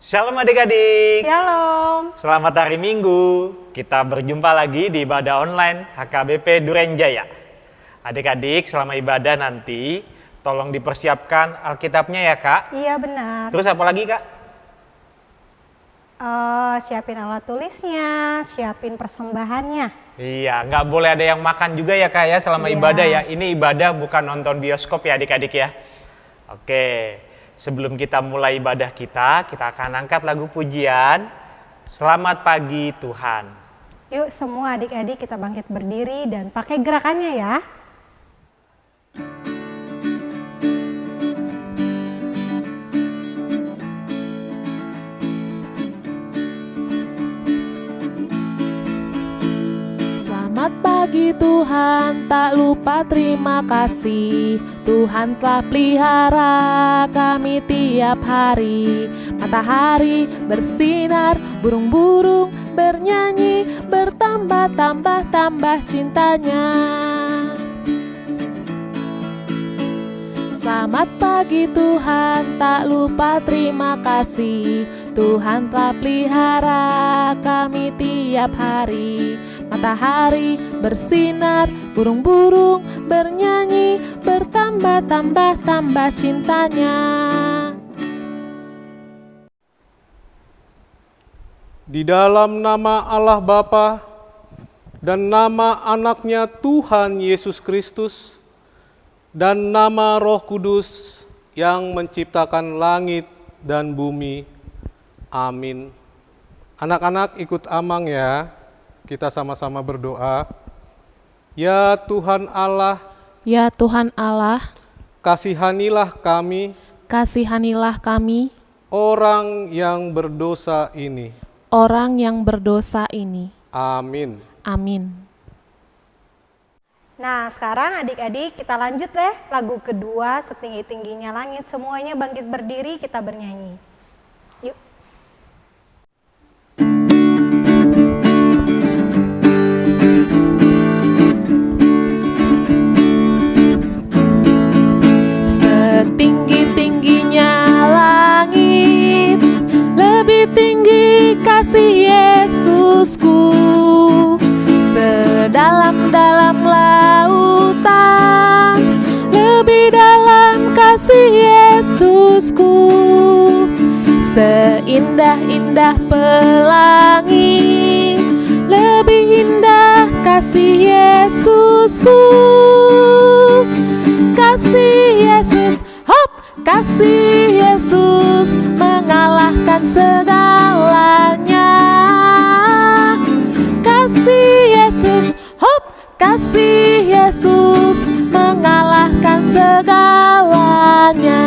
Shalom adik-adik. Shalom. Selamat hari Minggu. Kita berjumpa lagi di ibadah online HKBP Duren Jaya. Adik-adik, selama ibadah nanti tolong dipersiapkan Alkitabnya ya, Kak. Iya benar. Terus apa lagi, Kak? Siapin alat tulisnya, siapin persembahannya. Iya, nggak boleh ada yang makan juga ya, Kak ya, selama Iya. ibadah ya. Ini ibadah bukan nonton bioskop ya adik-adik ya. Oke, sebelum kita mulai ibadah kita akan angkat lagu pujian Selamat Pagi Tuhan. Yuk semua adik-adik kita bangkit berdiri dan pakai gerakannya ya. Selamat pagi Tuhan, tak lupa terima kasih. Tuhan telah pelihara kami tiap hari. Matahari bersinar, burung-burung bernyanyi, bertambah-tambah cintanya. Selamat pagi Tuhan, tak lupa terima kasih. Tuhan telah pelihara kami tiap hari. Matahari bersinar, burung-burung bernyanyi, bertambah-tambah cintanya. Di dalam nama Allah Bapa dan nama anaknya Tuhan Yesus Kristus dan nama Roh Kudus yang menciptakan langit dan bumi. Amin. Anak-anak ikut amang ya. Kita sama-sama berdoa. Ya Tuhan Allah, Ya Tuhan Allah, kasihanilah kami, kasihanilah kami, orang yang berdosa ini. orang yang berdosa ini. Amin. Amin. Nah sekarang adik-adik kita lanjut deh lagu kedua Setinggi-tingginya langit. Semuanya bangkit berdiri kita bernyanyi. Yuk. Setinggi-tingginya langit, lebih tinggi kasih Yesusku. Sedalam-dalam lautan, lebih dalam kasih Yesusku. Seindah-indah pelangi, lebih indah kasih Yesusku. Kasih Yesus, hop, kasih Yesus mengalahkan segalanya. Kasih Yesus, hop, kasih Yesus mengalahkan segalanya.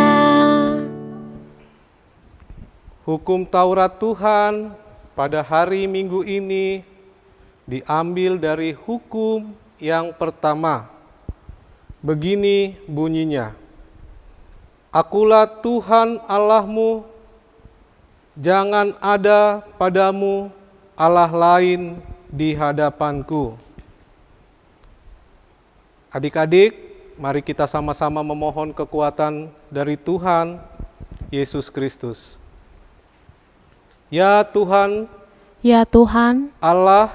Hukum Taurat Tuhan pada hari Minggu ini diambil dari hukum yang pertama. Begini bunyinya, Akulah Tuhan Allahmu, jangan ada padamu Allah lain di hadapanku. Adik-adik, mari kita sama-sama memohon kekuatan dari Tuhan Yesus Kristus. Ya Tuhan, Ya Tuhan, Allah,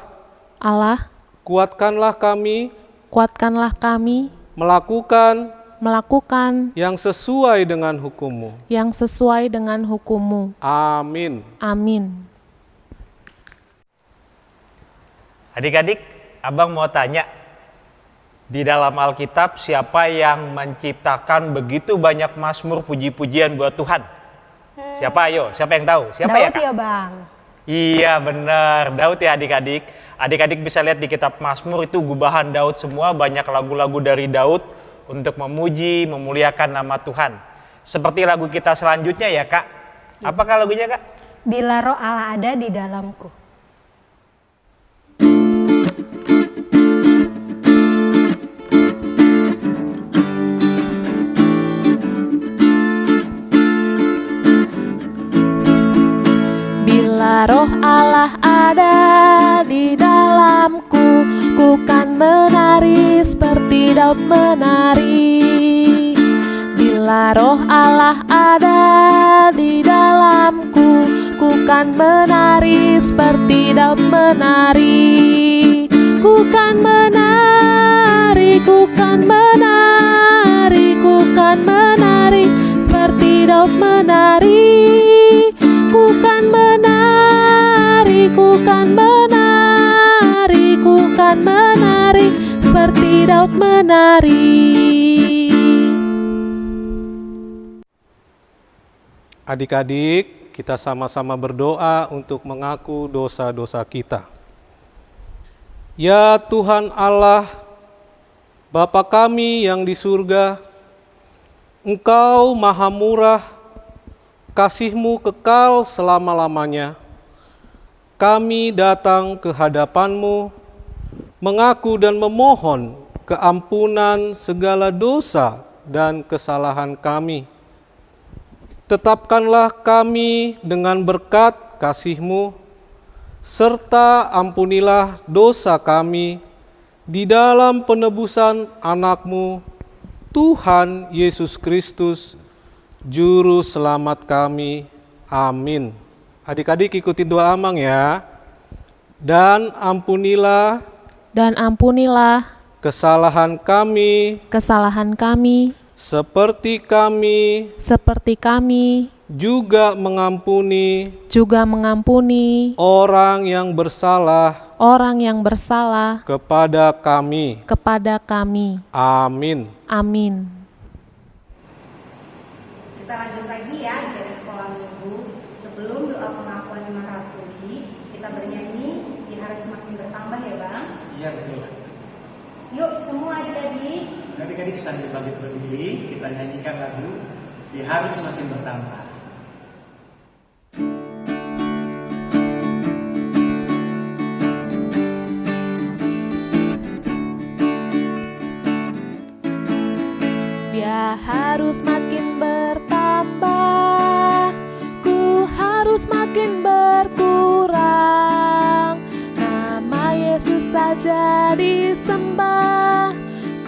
Allah, kuatkanlah kami kuatkanlah kami melakukan yang sesuai dengan hukum-Mu. yang sesuai dengan hukum-Mu. Amin. Amin. Adik-adik, Abang mau tanya, di dalam Alkitab siapa yang menciptakan begitu banyak mazmur puji-pujian buat Tuhan? Siapa ayo? Siapa yang tahu? Siapa ya, Daud Kak? ya Bang. Iya benar, Daud ya adik-adik. Adik-adik bisa lihat di kitab Mazmur itu gubahan Daud semua, banyak lagu-lagu dari Daud untuk memuji, memuliakan nama Tuhan. Seperti lagu kita selanjutnya ya Kak. Apakah lagunya Kak? Bila roh Allah ada di dalamku. Bila roh Allah ada di dalamku, ku kan menari seperti Daud menari. Bila roh Allah ada di dalamku, kan menari seperti Daud menari. Ku kan menari, ku kan menari, ku kan menari seperti Daud menari. Ku kan menari, ku kan menari, ku kan menari seperti Daud menari. Adik-adik, kita sama-sama berdoa untuk mengaku dosa-dosa kita. Ya Tuhan Allah, Bapa kami yang di surga, Engkau maha murah, kasih-Mu kekal selama-lamanya. Kami datang ke hadapan-Mu, mengaku dan memohon keampunan segala dosa dan kesalahan kami. Tetapkanlah kami dengan berkat kasih-Mu, serta ampunilah dosa kami di dalam penebusan anak-Mu, Tuhan Yesus Kristus, Juru Selamat kami. Amin. Adik-adik ikuti doa Amang ya. Dan ampunilah kesalahan kami seperti kami juga mengampuni orang yang bersalah kepada kami. Amin. Amin. Kita lanjut lagi ya dari sekolah minggu. Sebelum doa pengakuan iman rasuli, kita bernyanyi di hari semakin bertambah ya Bang. Iya betul. Yuk semua adik-adik. Adik-adik sambil bangkit berdiri, kita nyanyikan lagu Di Hari Semakin Bertambah. Dia harus makin bertambah, ku harus makin berkurang. Nama Yesus saja disembah,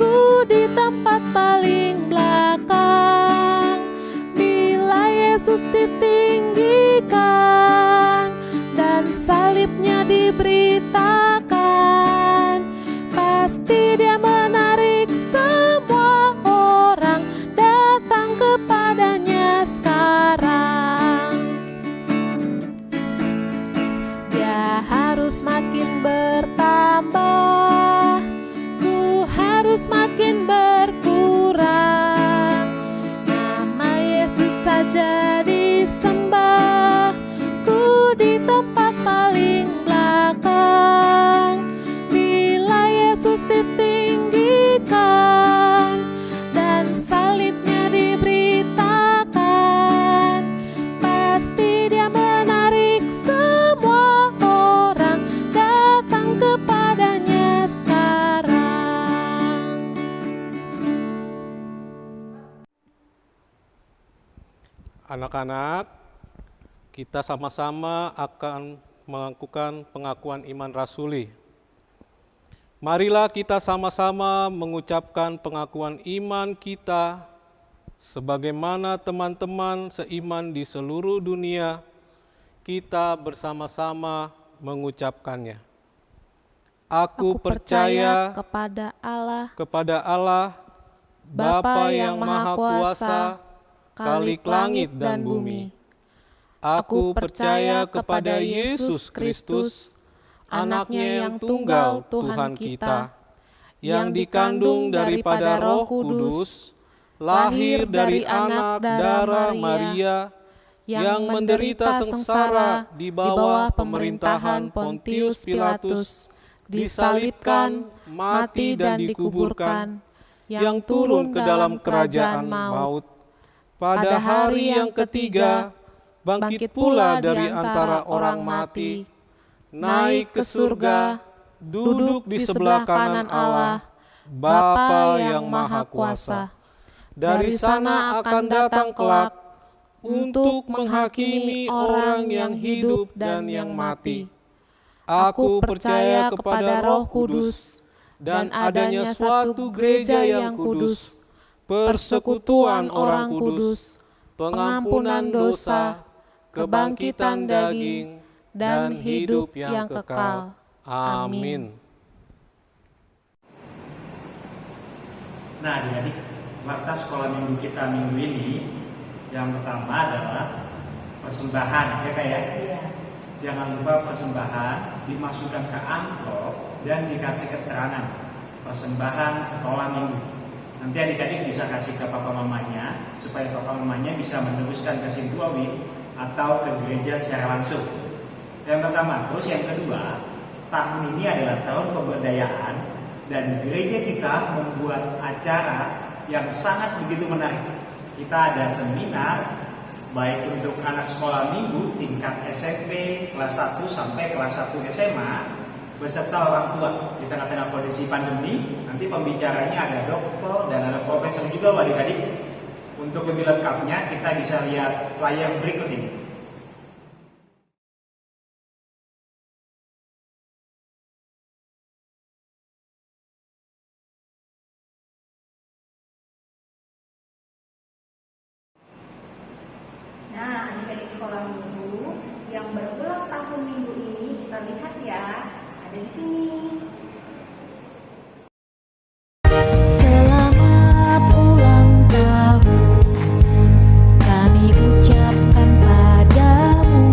ku di tempat paling belakang. Bila Yesus ditinggikan dan salibnya diberitakan, pasti Dia menarik semua orang datang kepadanya sekarang. Dia harus makin bertambah, ku harus makin berkurang. Nama Yesus saja disembah, ku di tempat paling belakang. Bila Yesus ditinggikan dan salibnya diberitakan, pasti Dia menarik semua orang datang kepadanya sekarang. Anak-anak, kita sama-sama akan melakukan pengakuan iman rasuli. Marilah kita sama-sama mengucapkan pengakuan iman kita sebagaimana teman-teman seiman di seluruh dunia, kita bersama-sama mengucapkannya. Aku percaya kepada Allah, Bapa yang Maha Kuasa, Khalik langit dan bumi. Aku percaya kepada Yesus Kristus, Anaknya yang tunggal Tuhan kita, yang dikandung daripada Roh Kudus, lahir dari anak darah Maria, yang menderita sengsara di bawah pemerintahan Pontius Pilatus, disalibkan, mati dan dikuburkan, yang turun ke dalam kerajaan maut. Pada hari yang ketiga, bangkit pula dari antara orang mati, naik ke surga, duduk di sebelah kanan Allah, Bapa yang Maha Kuasa. Dari sana akan datang kelak untuk menghakimi orang yang hidup dan yang mati. Aku percaya kepada Roh Kudus dan adanya suatu gereja yang kudus, persekutuan orang kudus, pengampunan dosa, kebangkitan daging, dan hidup yang kekal. Amin. Nah, adik-adik, warta sekolah minggu kita minggu ini yang pertama adalah persembahan, ya Kak ya? Iya. Jangan lupa persembahan dimasukkan ke amplop dan dikasih keterangan persembahan sekolah minggu. Nanti adik-adik bisa kasih ke papa mamanya supaya papa mamanya bisa meneruskan ke Simpuawin atau ke gereja secara langsung. Yang pertama, terus yang kedua, tahun ini adalah tahun pemberdayaan dan gereja kita membuat acara yang sangat begitu menarik. Kita ada seminar baik untuk anak sekolah minggu tingkat SMP kelas 1 sampai kelas 1 SMA beserta orang tua. Di tengah-tengah kondisi pandemi, nanti pembicaranya ada dokter dan ada profesor juga adik-adik. Untuk lebih lengkapnya kita bisa lihat flyer berikut ini. Nah, adik-adik sekolah minggu yang berulang tahun minggu ini kita lihat ya, ada di sini. Selamat ulang tahun, kami ucapkan padamu.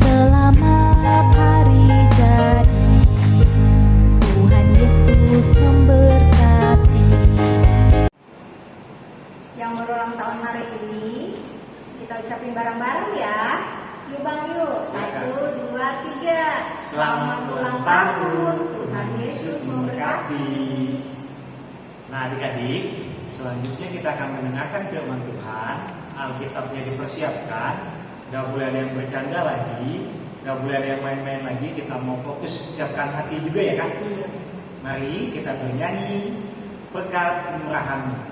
Selamat hari jadi, Tuhan Yesus memberkati. Yang berulang tahun hari ini kita ucapin bareng-bareng ya. Yuk Bang, yuk. 1, 2, 3. Selamat ulang tahun, Tuhan Yesus memberkati. Nah adik-adik, selanjutnya kita akan mendengarkan firman Tuhan. Alkitabnya dipersiapkan. Gak boleh ada yang bercanda lagi, gak boleh ada yang main-main lagi. Kita mau fokus siapkan hati juga ya Kak. Mari kita bernyanyi berkat kemurahan-Mu.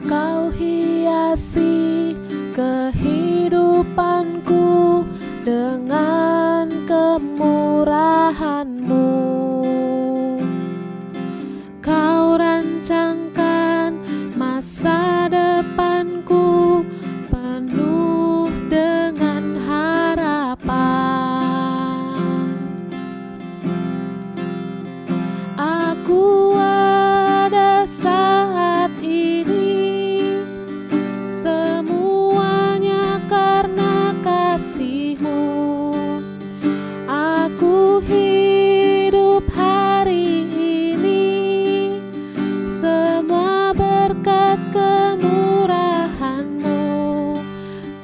Kau hiasi kehidupanku dengan kemurahan-Mu. Kau rancangkan masa depanku penuh dengan harapan. Aku ada saat ini, semuanya karena kasih-Mu. Aku hidup hari ini, semua berkat kemurahan-Mu.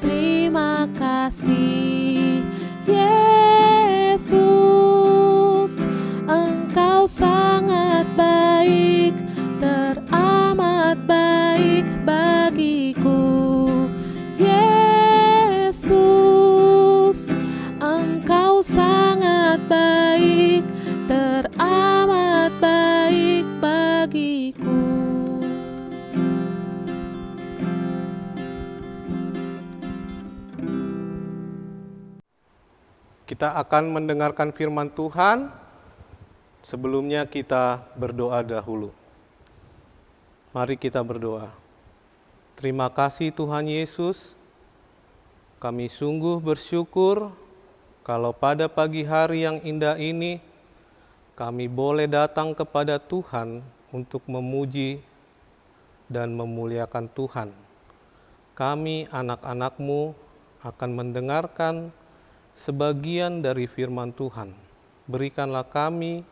Terima kasih Yesus, Engkau sangat baik, teramat baik bagiku. Yesus, Engkau sangat baik, teramat baik bagiku. Kita akan mendengarkan firman Tuhan. Sebelumnya kita berdoa dahulu. Mari kita berdoa. Terima kasih Tuhan Yesus. Kami sungguh bersyukur kalau pada pagi hari yang indah ini kami boleh datang kepada Tuhan untuk memuji dan memuliakan Tuhan. Kami anak-anak-Mu akan mendengarkan sebagian dari firman Tuhan. Berikanlah kami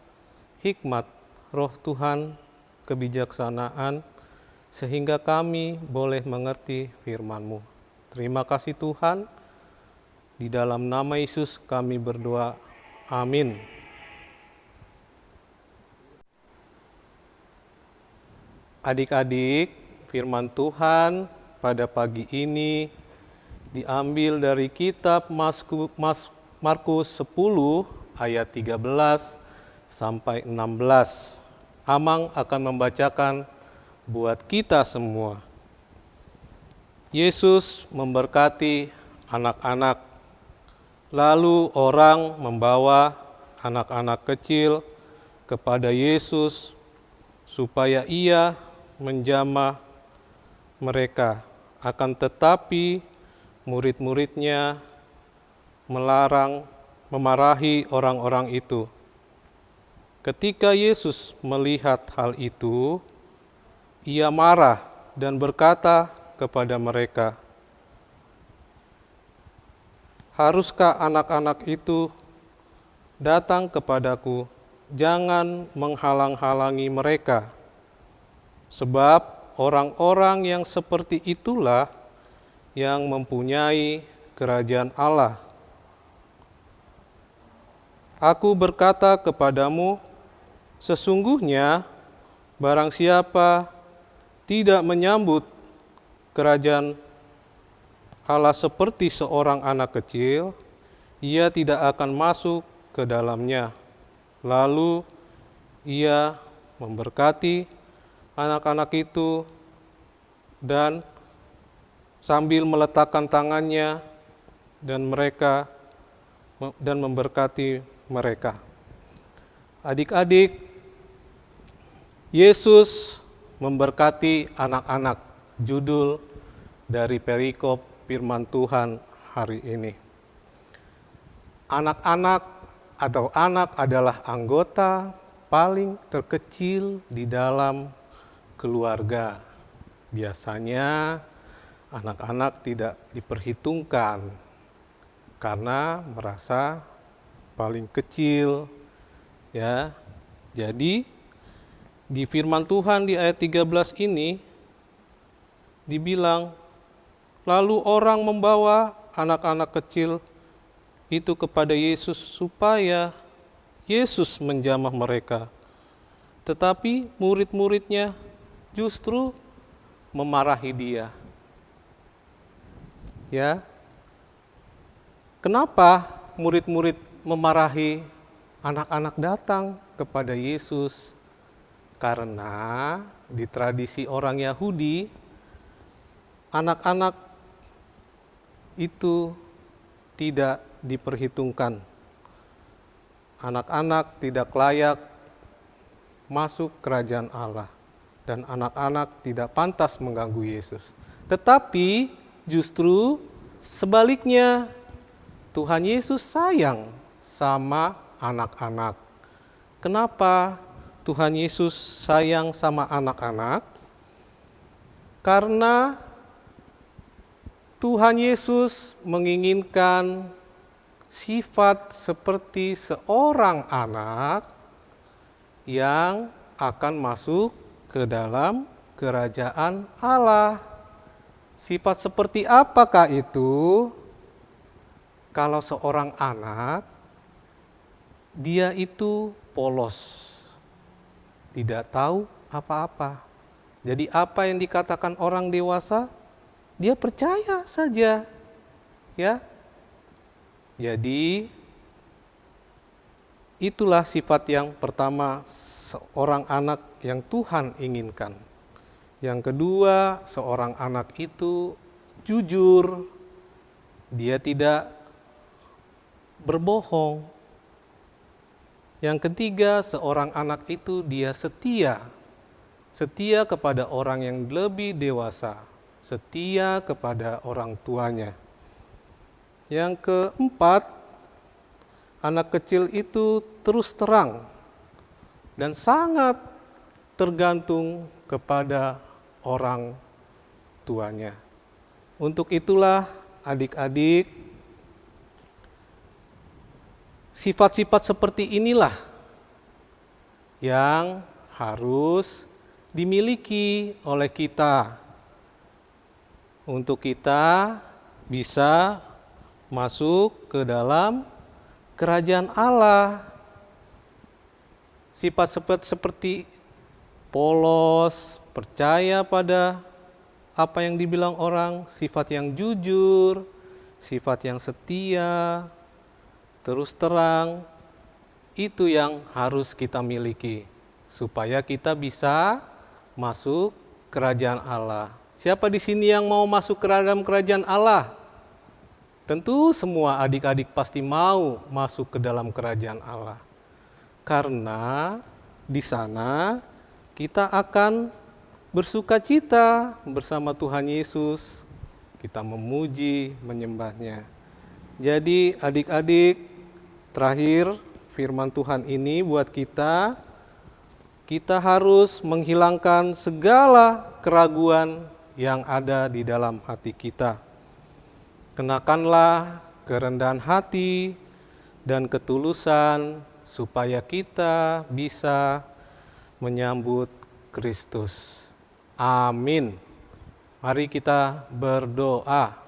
hikmat roh Tuhan, kebijaksanaan, sehingga kami boleh mengerti firman-Mu. Terima kasih Tuhan, di dalam nama Yesus kami berdoa. Amin. Adik-adik, firman Tuhan pada pagi ini diambil dari kitab Markus 10 ayat 13 sampai 16. Amang akan membacakan buat kita semua. Yesus memberkati anak-anak, lalu orang membawa anak-anak kecil kepada Yesus supaya ia menjamah mereka. Akan tetapi murid-muridnya memarahi orang-orang itu. Ketika Yesus melihat hal itu, ia marah dan berkata kepada mereka, "Haruskah anak-anak itu datang kepadaku? Jangan menghalang-halangi mereka, sebab orang-orang yang seperti itulah yang mempunyai kerajaan Allah. Aku berkata kepadamu, sesungguhnya barang siapa tidak menyambut kerajaan Allah seperti seorang anak kecil, ia tidak akan masuk ke dalamnya." Lalu ia memberkati anak-anak itu dan sambil meletakkan tangannya dan memberkati mereka. Adik-adik, Yesus memberkati anak-anak, judul dari perikop firman Tuhan hari ini. Anak-anak atau anak adalah anggota paling terkecil di dalam keluarga. Biasanya anak-anak tidak diperhitungkan karena merasa paling kecil, ya. Jadi di firman Tuhan di ayat 13 ini dibilang, lalu orang membawa anak-anak kecil itu kepada Yesus supaya Yesus menjamah mereka. Tetapi murid-muridnya justru memarahi dia. Ya. Kenapa murid-murid memarahi anak-anak datang kepada Yesus? Karena di tradisi orang Yahudi, anak-anak itu tidak diperhitungkan. Anak-anak tidak layak masuk kerajaan Allah, dan anak-anak tidak pantas mengganggu Yesus. Tetapi justru sebaliknya, Tuhan Yesus sayang sama anak-anak. Kenapa Tuhan Yesus sayang sama anak-anak? Karena Tuhan Yesus menginginkan sifat seperti seorang anak yang akan masuk ke dalam kerajaan Allah. Sifat seperti apakah itu? Kalau seorang anak, dia itu polos, tidak tahu apa-apa. Jadi apa yang dikatakan orang dewasa, dia percaya saja, ya. Jadi itulah sifat yang pertama seorang anak yang Tuhan inginkan. Yang kedua, seorang anak itu jujur, dia tidak berbohong. Yang ketiga, seorang anak itu dia setia. Setia kepada orang yang lebih dewasa, setia kepada orang tuanya. Yang keempat, anak kecil itu terus terang dan sangat tergantung kepada orang tuanya. Untuk itulah adik-adik, sifat-sifat seperti inilah yang harus dimiliki oleh kita untuk kita bisa masuk ke dalam kerajaan Allah. Sifat-sifat seperti polos, percaya pada apa yang dibilang orang, sifat yang jujur, sifat yang setia, terus terang, itu yang harus kita miliki supaya kita bisa masuk kerajaan Allah. Siapa di sini yang mau masuk ke dalam kerajaan Allah? Tentu semua adik-adik pasti mau masuk ke dalam kerajaan Allah. Karena di sana kita akan bersukacita bersama Tuhan Yesus. Kita memuji, menyembahnya. Jadi adik-adik, terakhir firman Tuhan ini buat kita harus menghilangkan segala keraguan yang ada di dalam hati kita. Kenakanlah kerendahan hati dan ketulusan supaya kita bisa menyambut Kristus. Amin. Mari kita berdoa.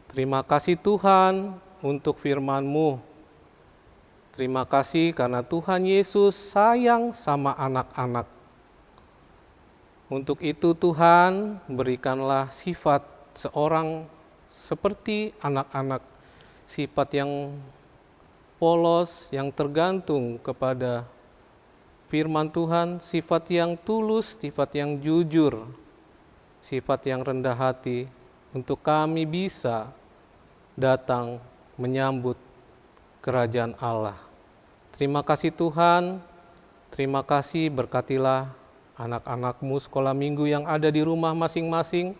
Terima kasih Tuhan untuk firman-Mu. Terima kasih karena Tuhan Yesus sayang sama anak-anak. Untuk itu Tuhan, berikanlah sifat seorang seperti anak-anak, sifat yang polos, yang tergantung kepada firman Tuhan, sifat yang tulus, sifat yang jujur, sifat yang rendah hati, untuk kami bisa datang menyambut kerajaan Allah. Terima kasih Tuhan, terima kasih berkatilah anak-anak-Mu sekolah minggu yang ada di rumah masing-masing.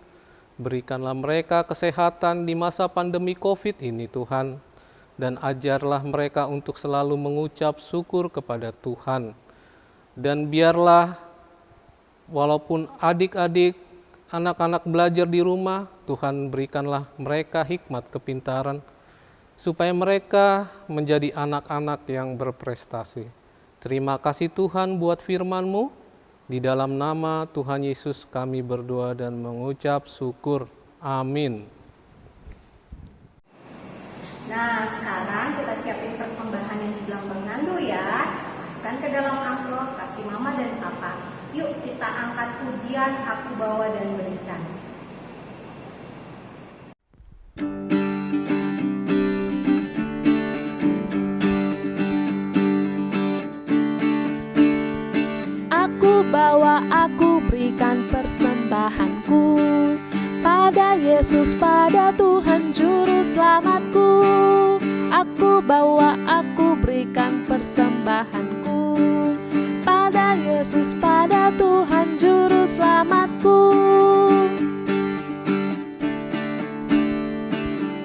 Berikanlah mereka kesehatan di masa pandemi COVID ini Tuhan. Dan ajarlah mereka untuk selalu mengucap syukur kepada Tuhan. Dan biarlah walaupun adik-adik, anak-anak belajar di rumah, Tuhan berikanlah mereka hikmat kepintaran, supaya mereka menjadi anak-anak yang berprestasi. Terima kasih Tuhan buat firman-Mu. Di dalam nama Tuhan Yesus kami berdoa dan mengucap syukur. Amin. Nah, sekarang kita siapin persembahan yang di gelambang nando ya. Masukkan ke dalam amplop, kasih mama dan papa. Yuk kita angkat pujian Aku Bawa dan Berikan. Aku bawa, aku berikan persembahanku pada Yesus, pada Tuhan Juru Selamatku. Aku bawa, aku berikan persembahanku pada Yesus, pada Tuhan Juru Selamatku.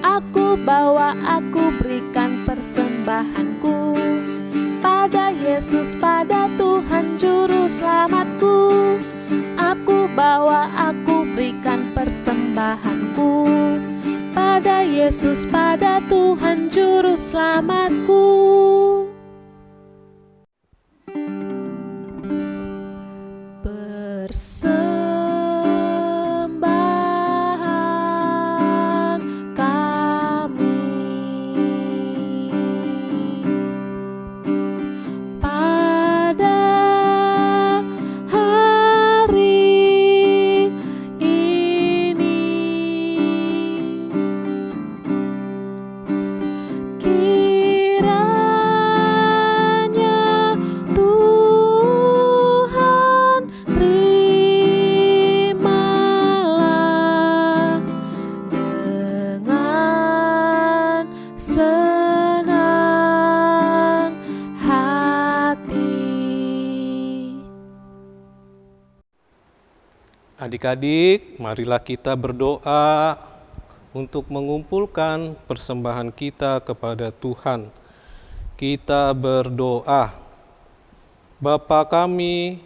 Aku bawa, aku berikan persembahanku pada Yesus, pada Tuhan Juru Selamatku. Aku bawa, aku berikan persembahanku pada Yesus, pada Tuhan Juru Selamatku. Persembahan kami pada hari ini, kiranya Tuhan terimalah dengan senang hati. Adik-adik, marilah kita berdoa untuk mengumpulkan persembahan kita kepada Tuhan. Kita berdoa. Bapa kami,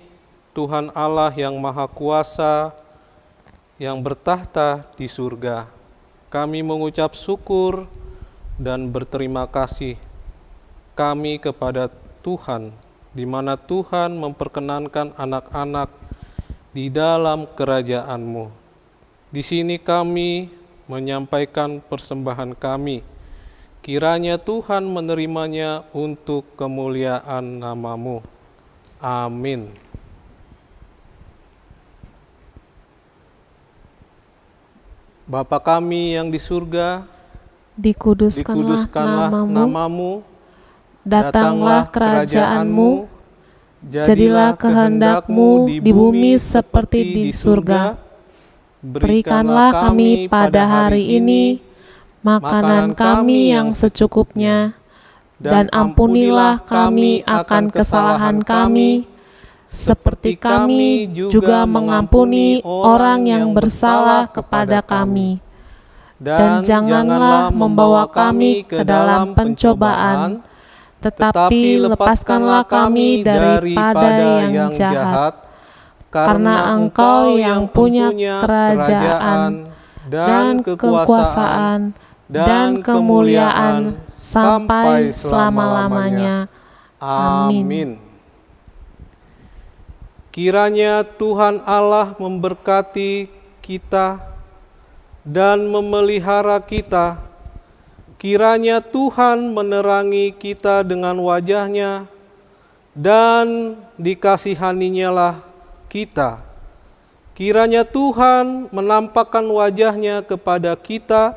Tuhan Allah yang Maha Kuasa, yang bertahta di surga, kami mengucap syukur dan berterima kasih kami kepada Tuhan, di mana Tuhan memperkenankan anak-anak di dalam kerajaan-Mu. Di sini kami menyampaikan persembahan kami. Kiranya Tuhan menerimanya untuk kemuliaan nama-Mu. Amin. Bapa kami yang di surga, Dikuduskanlah dikuduskanlah namamu, nama-Mu, datanglah kerajaan-Mu, Jadilah kehendak-Mu di bumi seperti di surga. Berikanlah kami pada hari ini makanan kami yang secukupnya, dan ampunilah kami akan kesalahan kami, seperti kami juga mengampuni orang yang bersalah kepada kami. Dan janganlah membawa kami ke dalam pencobaan, tetapi lepaskanlah kami daripada yang jahat, karena Engkau yang punya kerajaan dan kekuasaan dan kemuliaan sampai selama-lamanya. Amin. Kiranya Tuhan Allah memberkati kita dan memelihara kita. Kiranya Tuhan menerangi kita dengan wajah-Nya dan dikasihani-Nya lah kita. Kiranya Tuhan menampakkan wajah-Nya kepada kita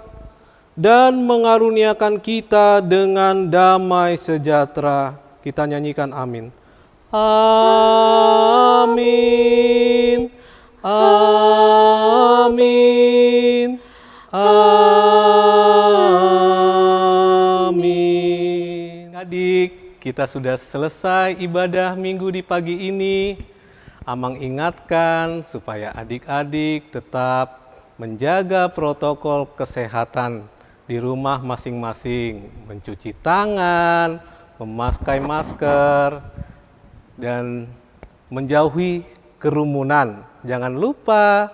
dan mengaruniakan kita dengan damai sejahtera. Kita nyanyikan amin. Amin. Amin. Amin. Adik, kita sudah selesai ibadah minggu di pagi ini. Amang ingatkan supaya adik-adik tetap menjaga protokol kesehatan di rumah masing-masing. Mencuci tangan, memakai masker, dan menjauhi kerumunan. Jangan lupa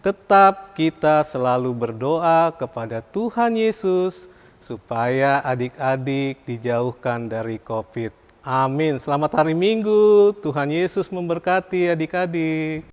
tetap kita selalu berdoa kepada Tuhan Yesus supaya adik-adik dijauhkan dari COVID. Amin. Selamat hari Minggu. Tuhan Yesus memberkati adik-adik.